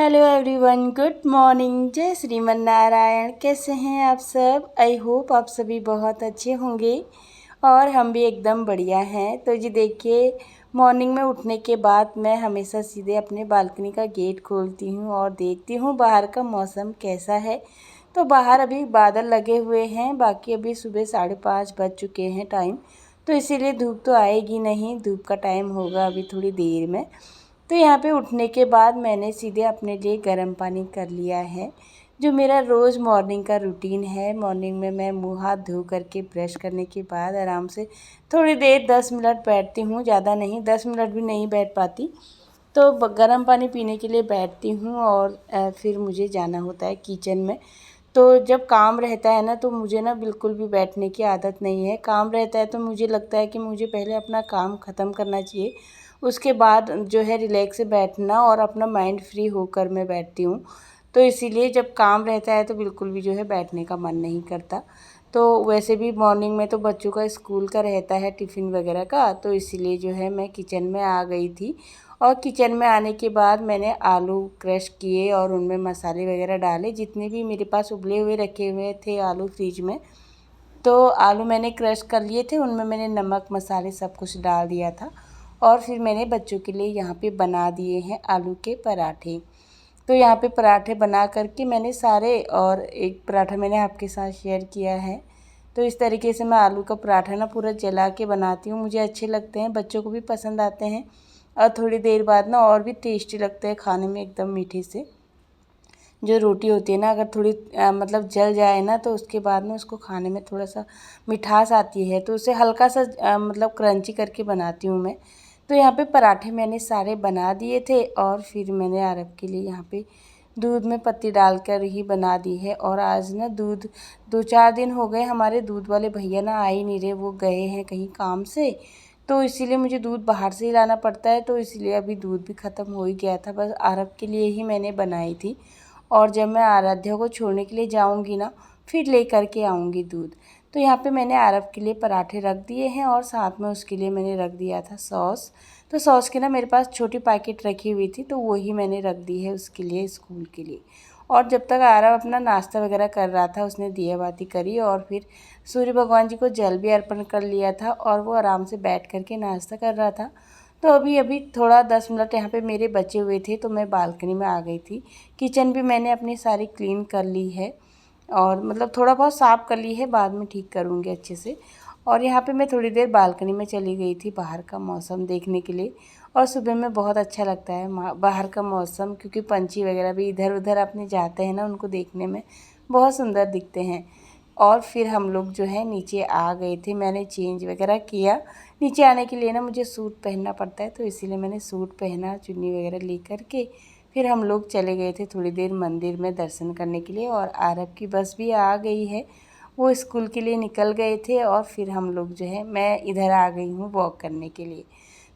Hello everyone, good morning. जय श्रीमन नारायण। कैसे हैं आप सब? आई होप आप सभी बहुत अच्छे होंगे और हम भी एकदम बढ़िया हैं। तो जी देखिए, मॉर्निंग में उठने के बाद मैं हमेशा सीधे अपने बालकनी का गेट खोलती हूँ और देखती हूँ बाहर का मौसम कैसा है। तो बाहर अभी बादल लगे हुए हैं, बाकी अभी सुबह 5:30 बज चुके हैं टाइम, तो इसीलिए धूप तो आएगी नहीं, धूप का टाइम होगा अभी थोड़ी देर में। तो यहाँ पे उठने के बाद मैंने सीधे अपने लिए गर्म पानी कर लिया है, जो मेरा रोज़ मॉर्निंग का रूटीन है। मॉर्निंग में मैं मुँह हाथ धो करके ब्रश करने के बाद आराम से थोड़ी देर 10 मिनट बैठती हूँ, ज़्यादा नहीं, 10 मिनट भी नहीं बैठ पाती। तो गर्म पानी पीने के लिए बैठती हूँ और फिर मुझे जाना होता है किचन में। तो जब काम रहता है ना, तो मुझे ना बिल्कुल भी बैठने की आदत नहीं है। काम रहता है तो मुझे लगता है कि मुझे पहले अपना काम ख़त्म करना चाहिए, उसके बाद जो है रिलैक्स से बैठना और अपना माइंड फ्री होकर मैं बैठती हूँ। तो इसीलिए जब काम रहता है तो बिल्कुल भी जो है बैठने का मन नहीं करता। तो वैसे भी मॉर्निंग में तो बच्चों का स्कूल का रहता है, टिफ़िन वगैरह का, तो इसीलिए जो है मैं किचन में आ गई थी। और किचन में आने के बाद मैंने आलू क्रश किए और उनमें मसाले वगैरह डाले, जितने भी मेरे पास उबले हुए रखे हुए थे आलू फ्रिज में। तो आलू मैंने क्रश कर लिए थे, उनमें मैंने नमक मसाले सब कुछ डाल दिया था। और फिर मैंने बच्चों के लिए यहाँ पे बना दिए हैं आलू के पराठे। तो यहाँ पे पराठे बना करके मैंने सारे, और एक पराठा मैंने आपके साथ शेयर किया है। तो इस तरीके से मैं आलू का पराठा ना पूरा जला के बनाती हूँ, मुझे अच्छे लगते हैं, बच्चों को भी पसंद आते हैं और थोड़ी देर बाद ना और भी टेस्टी लगते हैं खाने में, एकदम मीठे से। जो रोटी होती है ना, अगर थोड़ी मतलब जल जाए ना, तो उसके बाद में उसको खाने में थोड़ा सा मिठास आती है, तो उसे हल्का सा मतलब क्रंची करके बनाती हूँ मैं। तो यहाँ पे पराठे मैंने सारे बना दिए थे और फिर मैंने आरब के लिए यहाँ पे दूध में पत्ती डालकर ही बना दी है। और आज ना दूध 2-4 दिन हो गए, हमारे दूध वाले भैया ना आ ही नहीं रहे, वो गए हैं कहीं काम से। तो इसीलिए मुझे दूध बाहर से ही लाना पड़ता है, तो इसलिए अभी दूध भी ख़त्म हो ही गया था, बस आरब के लिए ही मैंने बनाई थी। और जब मैं आराध्या को छोड़ने के लिए जाऊंगी ना, फिर ले कर के आऊँगी दूध। तो यहाँ पे मैंने आरब के लिए पराठे रख दिए हैं और साथ में उसके लिए मैंने रख दिया था सॉस। तो सॉस की ना मेरे पास छोटी पैकेट रखी हुई थी, तो वही मैंने रख दी है उसके लिए, स्कूल के लिए। और जब तक आरब अपना नाश्ता वगैरह कर रहा था, उसने दिया बाती करी और फिर सूर्य भगवान जी को जल भी अर्पण कर लिया था और वो आराम से बैठ कर के नाश्ता कर रहा था। तो अभी अभी थोड़ा 10 मिनट यहाँ पे मेरे बचे हुए थे, तो मैं बालकनी में आ गई थी। किचन भी मैंने अपनी सारी क्लीन कर ली है और मतलब थोड़ा बहुत साफ़ कर ली है, बाद में ठीक करूँगी अच्छे से। और यहाँ पे मैं थोड़ी देर बालकनी में चली गई थी बाहर का मौसम देखने के लिए। और सुबह में बहुत अच्छा लगता है बाहर का मौसम, क्योंकि पंछी वगैरह भी इधर उधर अपने जाते हैं ना, उनको देखने में बहुत सुंदर दिखते हैं। और फिर हम लोग जो है नीचे आ गए थे, मैंने चेंज वगैरह किया। नीचे आने के लिए ना मुझे सूट पहनना पड़ता है, तो इसीलिए मैंने सूट पहना, चुन्नी वगैरह ले करके फिर हम लोग चले गए थे थोड़ी देर मंदिर में दर्शन करने के लिए। और आरब की बस भी आ गई है, वो स्कूल के लिए निकल गए थे और फिर हम लोग जो है, मैं इधर आ गई हूँ वॉक करने के लिए।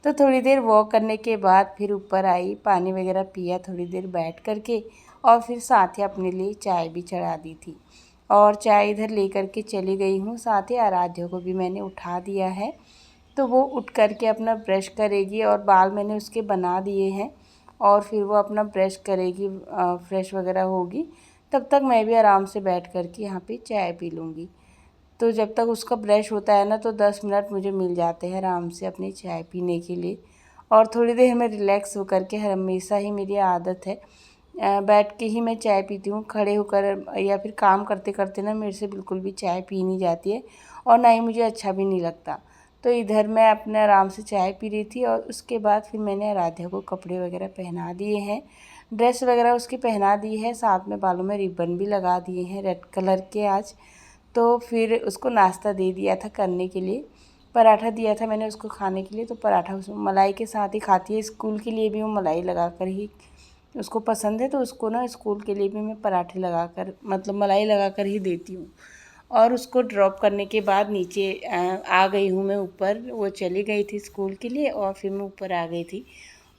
तो थोड़ी देर वॉक करने के बाद फिर ऊपर आई, पानी वगैरह पिया थोड़ी देर बैठ करके, और फिर साथ ही अपने लिए चाय भी चढ़ा दी थी और चाय इधर ले करके चली गई हूँ। साथ ही आराध्या को भी मैंने उठा दिया है, तो वो उठ करके अपना ब्रश करेगी और बाल मैंने उसके बना दिए हैं और फिर वो अपना ब्रश करेगी, फ्रेश वगैरह होगी। तब तक मैं भी आराम से बैठ कर के यहाँ पे चाय पी लूँगी। तो जब तक उसका ब्रश होता है ना, तो 10 मिनट मुझे मिल जाते हैं आराम से अपनी चाय पीने के लिए। और थोड़ी देर में रिलैक्स होकर के, हमेशा ही मेरी आदत है बैठ के ही मैं चाय पीती हूँ, खड़े होकर या फिर काम करते करते ना मेरे से बिल्कुल भी चाय पी नहीं जाती है और ना ही मुझे अच्छा भी नहीं लगता। तो इधर मैं अपने आराम से चाय पी रही थी और उसके बाद फिर मैंने आराध्या को कपड़े वगैरह पहना दिए हैं, ड्रेस वगैरह उसकी पहना दी है, साथ में बालों में रिबन भी लगा दिए हैं रेड कलर के आज। तो फिर उसको नाश्ता दे दिया था करने के लिए, पराठा दिया था मैंने उसको खाने के लिए। तो पराठा उसमें मलाई के साथ ही खाती है, स्कूल के लिए भी वो मलाई लगा कर ही उसको पसंद है, तो उसको ना स्कूल के लिए भी मैं पराठे लगा कर, मतलब मलाई लगा कर ही देती हूँ। और उसको ड्रॉप करने के बाद नीचे आ गई हूँ मैं ऊपर, वो चली गई थी स्कूल के लिए और फिर मैं ऊपर आ गई थी।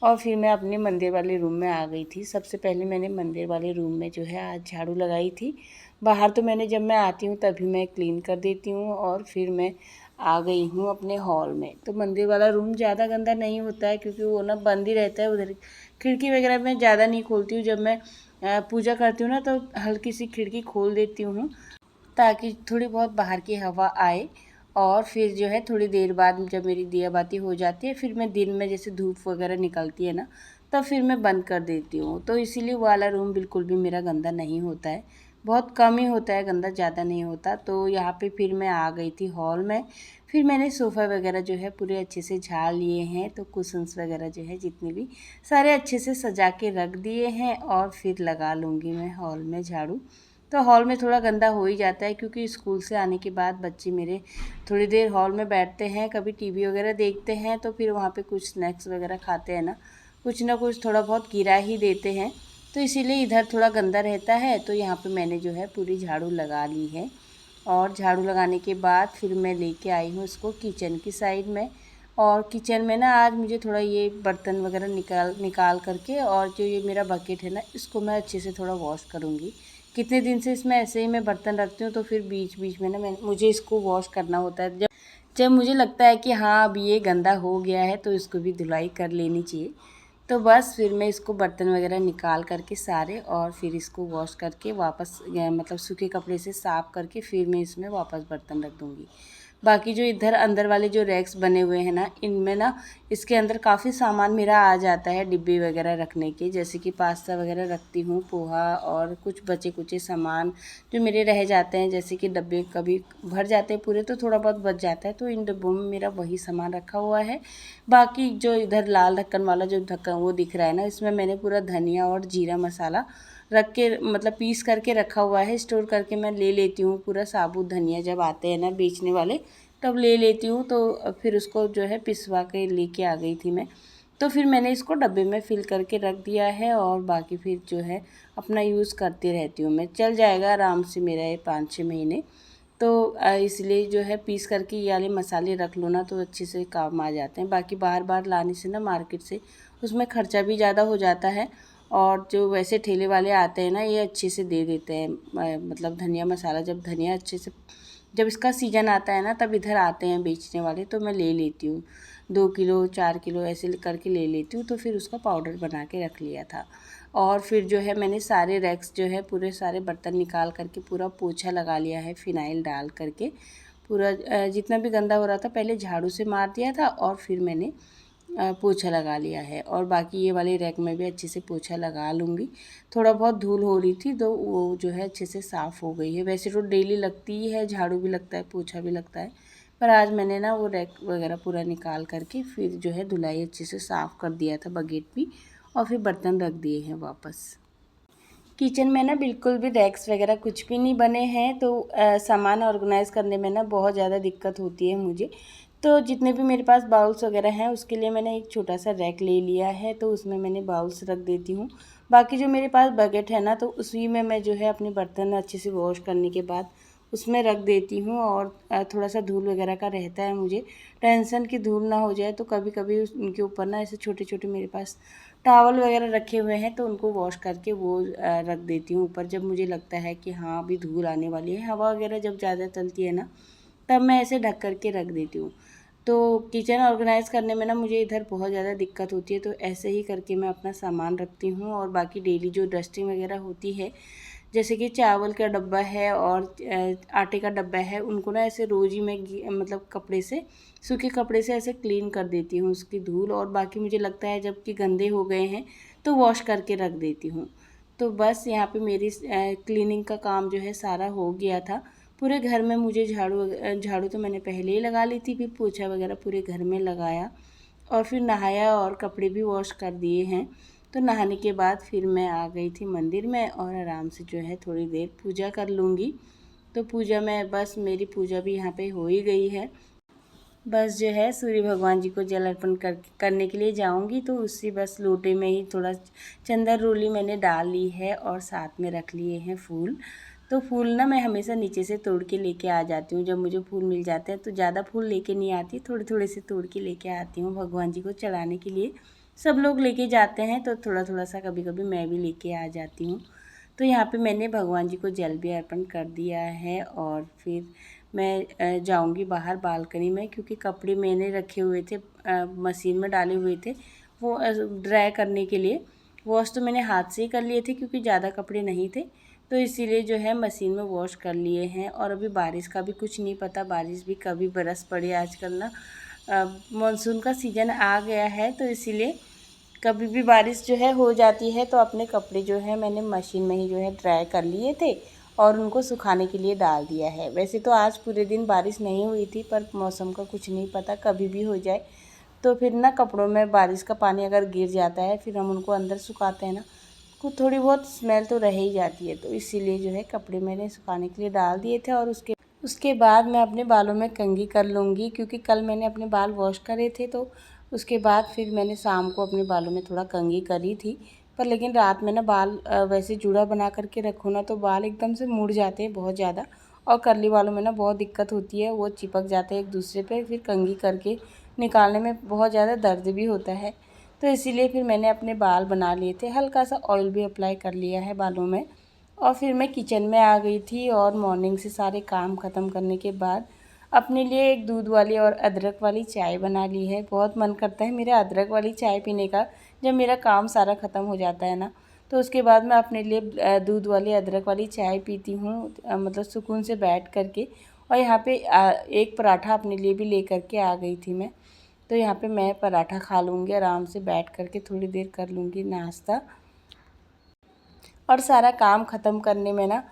और फिर मैं अपने मंदिर वाले रूम में आ गई थी। सबसे पहले मैंने मंदिर वाले रूम में जो है आज झाड़ू लगाई थी। बाहर तो मैंने, जब मैं आती हूँ तभी मैं क्लीन कर देती हूँ और फिर मैं आ गई हूँ अपने हॉल में। तो मंदिर वाला रूम ज़्यादा गंदा नहीं होता है क्योंकि वो ना बंद ही रहता है। उधर खिड़की वगैरह मैं ज़्यादा नहीं खोलती हूँ। जब मैं पूजा करती हूँ ना तो हल्की सी खिड़की खोल देती हूँ ताकि थोड़ी बहुत बाहर की हवा आए। और फिर जो है थोड़ी देर बाद जब मेरी दिया बाती हो जाती है, फिर मैं दिन में जैसे धूप वगैरह निकलती है ना, तब फिर मैं बंद कर देती हूँ। तो इसीलिए वो वाला रूम बिल्कुल भी मेरा गंदा नहीं होता है, बहुत कम ही होता है गंदा, ज़्यादा नहीं होता। तो यहाँ पे फिर मैं आ गई थी हॉल में। फिर मैंने सोफ़ा वगैरह जो है पूरे अच्छे से झाड़ लिए हैं। तो कुशन्स वगैरह जो है जितने भी सारे अच्छे से सजा के रख दिए हैं और फिर लगा लूँगी मैं हॉल में झाड़ू। तो हॉल में थोड़ा गंदा हो ही जाता है क्योंकि स्कूल से आने के बाद बच्चे मेरे थोड़ी देर हॉल में बैठते हैं, कभी टीवी वगैरह देखते हैं, तो फिर वहाँ पे कुछ स्नैक्स वगैरह खाते हैं ना कुछ थोड़ा बहुत गिरा ही देते हैं। तो इसीलिए इधर थोड़ा गंदा रहता है। तो यहाँ पे मैंने जो है पूरी झाड़ू लगा ली है। और झाड़ू लगाने के बाद फिर मैं लेके आई हूँ इसको किचन की साइड में। और किचन में ना आज मुझे थोड़ा ये बर्तन वगैरह निकाल करके, और जो ये मेरा बकेट है ना, इसको मैं अच्छे से थोड़ा वॉश करूँगी। कितने दिन से इसमें ऐसे ही मैं बर्तन रखती हूँ, तो फिर बीच बीच में ना मुझे इसको वॉश करना होता है। जब जब मुझे लगता है कि हाँ अब ये गंदा हो गया है तो इसको भी धुलाई कर लेनी चाहिए। तो बस फिर मैं इसको बर्तन वगैरह निकाल करके सारे, और फिर इसको वॉश करके वापस मतलब सूखे कपड़े से साफ़ करके फिर मैं इसमें वापस बर्तन रख दूँगी। बाकी जो इधर अंदर वाले जो रैक्स बने हुए हैं ना, इनमें ना इसके अंदर काफ़ी सामान मेरा आ जाता है डिब्बे वगैरह रखने के। जैसे कि पास्ता वगैरह रखती हूँ, पोहा, और कुछ बचे कुचे सामान जो मेरे रह जाते हैं। जैसे कि डब्बे कभी भर जाते हैं पूरे तो थोड़ा बहुत बच जाता है, तो इन डिब्बों में मेरा वही सामान रखा हुआ है। बाकी जो इधर लाल ढक्कन वाला जो ढक्कन वो दिख रहा है ना, इसमें मैंने पूरा धनिया और जीरा मसाला रख के मतलब पीस करके रखा हुआ है, स्टोर करके मैं ले लेती हूँ। पूरा साबुत धनिया जब आते हैं ना बेचने वाले, तब ले लेती हूँ। तो फिर उसको जो है पिसवा के लेके आ गई थी मैं। तो फिर मैंने इसको डब्बे में फ़िल करके रख दिया है, और बाकी फिर जो है अपना यूज़ करती रहती हूँ मैं। चल जाएगा आराम से मेरा ये 5-6 महीने। तो इसलिए जो है पीस करके ये वाले मसाले रख लो ना तो अच्छे से काम आ जाते हैं। बाकी बार बार लाने से ना मार्केट से उसमें ख़र्चा भी ज़्यादा हो जाता है। और जो वैसे ठेले वाले आते हैं ना, ये अच्छे से दे देते हैं। मतलब धनिया मसाला जब धनिया अच्छे से, जब इसका सीज़न आता है ना, तब इधर आते हैं बेचने वाले, तो मैं ले लेती हूँ। 2 किलो 4 किलो ऐसे करके ले लेती हूँ। तो फिर उसका पाउडर बना के रख लिया था। और फिर जो है मैंने सारे रैक्स जो है पूरे सारे बर्तन निकाल करके पूरा पोछा लगा लिया है फिनाइल डाल करके। पूरा जितना भी गंदा हो रहा था पहले झाड़ू से मार दिया था, और फिर मैंने पोछा लगा लिया है। और बाकी ये वाले रैक में भी अच्छे से पोछा लगा लूँगी। थोड़ा बहुत धूल हो रही थी तो वो जो है अच्छे से साफ़ हो गई है। वैसे तो डेली लगती ही है, झाड़ू भी लगता है, पोछा भी लगता है, पर आज मैंने ना वो रैक वगैरह पूरा निकाल करके फिर जो है धुलाई अच्छे से साफ़ कर दिया था बकेट भी, और फिर बर्तन रख दिए हैं वापस। किचन में ना बिल्कुल भी रैक्स वगैरह कुछ भी नहीं बने हैं, तो सामान ऑर्गेनाइज़ करने में ना बहुत ज़्यादा दिक्कत होती है मुझे। तो जितने भी मेरे पास बाउल्स वगैरह हैं उसके लिए मैंने एक छोटा सा रैक ले लिया है, तो उसमें मैंने बाउल्स रख देती हूँ। बाकी जो मेरे पास बकेट है ना, तो उसी में मैं जो है अपने बर्तन अच्छे से वॉश करने के बाद उसमें रख देती हूँ। और थोड़ा सा धूल वगैरह का रहता है, मुझे टेंशन की धूल ना हो जाए, तो कभी कभी उनके ऊपर ना ऐसे छोटे छोटे मेरे पास टावल वगैरह रखे हुए हैं, तो उनको वॉश करके वो रख देती हूँ ऊपर। जब मुझे लगता है कि हाँ अभी धूल आने वाली है, हवा वगैरह जब ज़्यादा चलती है ना, तब मैं ऐसे ढक कर के रख देती हूँ। तो किचन ऑर्गेनाइज़ करने में ना मुझे इधर बहुत ज़्यादा दिक्कत होती है, तो ऐसे ही करके मैं अपना सामान रखती हूँ। और बाकी डेली जो डस्टिंग वगैरह होती है, जैसे कि चावल का डब्बा है और आटे का डब्बा है, उनको ना ऐसे रोज़ ही मैं मतलब कपड़े से, सूखे कपड़े से ऐसे क्लीन कर देती हूँ उसकी धूल। और बाकी मुझे लगता है जब कि गंदे हो गए हैं तो वॉश करके रख देती हूँ। तो बस यहाँ पे मेरी क्लीनिंग का काम जो है सारा हो गया था। पूरे घर में मुझे झाड़ू तो मैंने पहले ही लगा ली थी, फिर पोछा वगैरह पूरे घर में लगाया, और फिर नहाया और कपड़े भी वॉश कर दिए हैं। तो नहाने के बाद फिर मैं आ गई थी मंदिर में, और आराम से जो है थोड़ी देर पूजा कर लूँगी। तो पूजा में बस मेरी पूजा भी यहाँ पे हो ही गई है। बस जो है सूर्य भगवान जी को जल अर्पण करने के लिए जाऊंगी, तो उसी बस लोटे में ही थोड़ा चंदन रोली मैंने डाल ली है, और साथ में रख लिए हैं फूल। तो फूल ना मैं हमेशा नीचे से तोड़ के लेके आ जाती हूँ। जब मुझे फूल मिल जाते हैं तो ज़्यादा फूल लेके नहीं आती, थोड़े थोड़े से तोड़ के लेके आती हूँ भगवान जी को चढ़ाने के लिए। सब लोग लेके जाते हैं तो थोड़ा थोड़ा सा कभी कभी मैं भी लेके आ जाती हूँ। तो यहाँ पे मैंने भगवान जी को जल भी अर्पण कर दिया है, और फिर मैं जाऊंगी बाहर बालकनी में, क्योंकि कपड़े मैंने रखे हुए थे, मशीन में डाले हुए थे वो ड्राई करने के लिए। वॉश तो मैंने हाथ से ही कर लिए थे क्योंकि ज़्यादा कपड़े नहीं थे, तो इसीलिए जो है मशीन में वॉश कर लिए हैं। और अभी बारिश का भी कुछ नहीं पता, बारिश भी कभी बरस पड़े। आजकल ना मानसून का सीज़न आ गया है, तो इसीलिए कभी भी बारिश जो है हो जाती है। तो अपने कपड़े जो है मैंने मशीन में ही जो है ड्राई कर लिए थे और उनको सुखाने के लिए डाल दिया है। वैसे तो आज पूरे दिन बारिश नहीं हुई थी, पर मौसम का कुछ नहीं पता, कभी भी हो जाए। तो फिर ना कपड़ों में बारिश का पानी अगर गिर जाता है, फिर हम उनको अंदर सुखाते हैं ना, तो थोड़ी बहुत स्मेल तो रह ही जाती है। तो इसीलिए जो है कपड़े मैंने सुखाने के लिए डाल दिए थे। और उसके बाद मैं अपने बालों में कंघी कर लूँगी, क्योंकि कल मैंने अपने बाल वॉश करे थे, तो उसके बाद फिर मैंने शाम को अपने बालों में थोड़ा कंघी करी थी। पर लेकिन रात में ना बाल वैसे जूड़ा बना करके रखो ना, तो बाल एकदम से मुड़ जाते हैं बहुत ज़्यादा। और कर्ली बालों में ना बहुत दिक्कत होती है, वो चिपक जाते हैं एक दूसरे पे, फिर कंघी करके निकालने में बहुत ज़्यादा दर्द भी होता है। तो इसीलिए फिर मैंने अपने बाल बना लिए थे, हल्का सा ऑयल भी अप्लाई कर लिया है बालों में। और फिर मैं किचन में आ गई थी, और मॉर्निंग से सारे काम ख़त्म करने के बाद अपने लिए एक दूध वाली और अदरक वाली चाय बना ली है। बहुत मन करता है मेरा अदरक वाली चाय पीने का, जब मेरा काम सारा ख़त्म हो जाता है ना, तो उसके बाद मैं अपने लिए दूध वाली अदरक वाली चाय पीती हूँ, मतलब सुकून से बैठ करके। और यहाँ पे एक पराठा अपने लिए भी ले करके आ गई थी मैं, तो यहाँ पे मैं पराठा खा लूँगी आराम से बैठ करके, थोड़ी देर कर लूँगी नाश्ता। और सारा काम ख़त्म करने में ना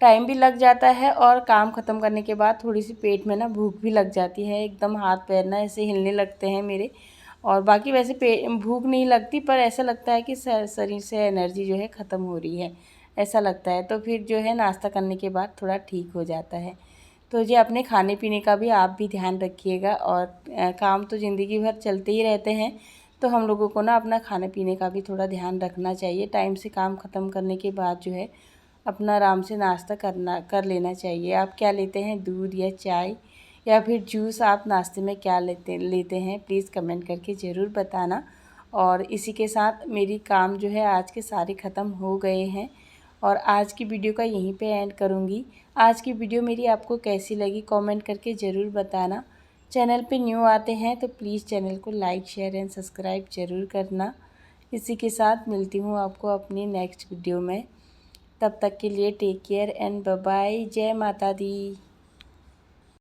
टाइम भी लग जाता है, और काम ख़त्म करने के बाद थोड़ी सी पेट में ना भूख भी लग जाती है, एकदम हाथ पैर ना ऐसे हिलने लगते हैं मेरे। और बाकी वैसे भूख नहीं लगती, पर ऐसा लगता है कि शरीर से एनर्जी जो है ख़त्म हो रही है, ऐसा लगता है। तो फिर जो है नाश्ता करने के बाद थोड़ा ठीक हो जाता है। तो जी अपने खाने पीने का भी आप भी ध्यान रखिएगा। और काम तो ज़िंदगी भर चलते ही रहते हैं, तो हम लोगों को ना अपना खाने पीने का भी थोड़ा ध्यान रखना चाहिए। टाइम से काम ख़त्म करने के बाद जो है अपना आराम से नाश्ता कर लेना चाहिए। आप क्या लेते हैं, दूध या चाय या फिर जूस? आप नाश्ते में क्या लेते हैं, प्लीज़ कमेंट करके ज़रूर बताना। और इसी के साथ मेरी काम जो है आज के सारे ख़त्म हो गए हैं, और आज की वीडियो का यहीं पे एंड करूँगी। आज की वीडियो मेरी आपको कैसी लगी कमेंट करके ज़रूर बताना। चैनल पे न्यू आते हैं तो प्लीज़ चैनल को लाइक शेयर एंड सब्सक्राइब ज़रूर करना। इसी के साथ मिलती हूँ आपको अपनी नेक्स्ट वीडियो में। तब तक के लिए take care and bye bye. जय माता दी।